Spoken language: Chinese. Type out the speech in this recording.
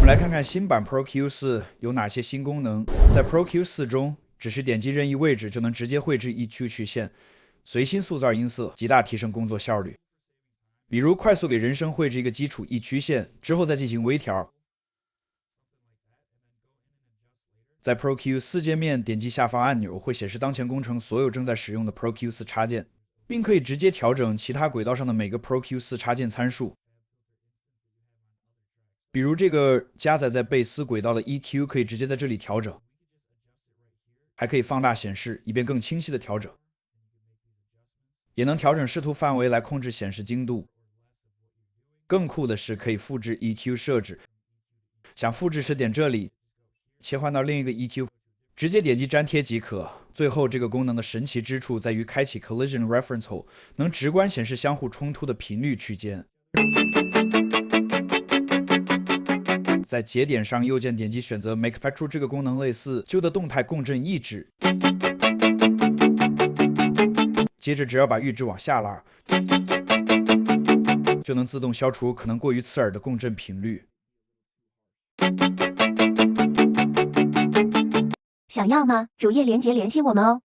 们来看看新版 ProQ4 有哪些新功能。在 ProQ4 中，只是点击任意位置就能直接绘制 EQ 曲线，随心塑造音色，极大提升工作效率。比如快速给人声绘制一个基础 E 曲线，之后再进行微调。在 ProQ4 界面点击下方按钮，会显示当前工程所有正在使用的 ProQ4 插件，并可以直接调整其他轨道上的每个 ProQ4 插件参数。比如这个加载在贝斯轨道的 EQ 可以直接在这里调整，还可以放大显示，以便更清晰的调整。也能调整视图范围来控制显示精度。更酷的是可以复制 EQ 设置，想复制时点这里，切换到另一个 EQ， 直接点击粘贴即可。最后，这个功能的神奇之处在于开启 Collision Reference 后，能直观显示相互冲突的频率区间。在节点上右键点击选择 Make Spectral， 这个功能类似旧的动态共振抑制。接着只要把阈值往下拉，就能自动消除可能过于刺耳的共振频率。想要吗？主页连结联系我们哦。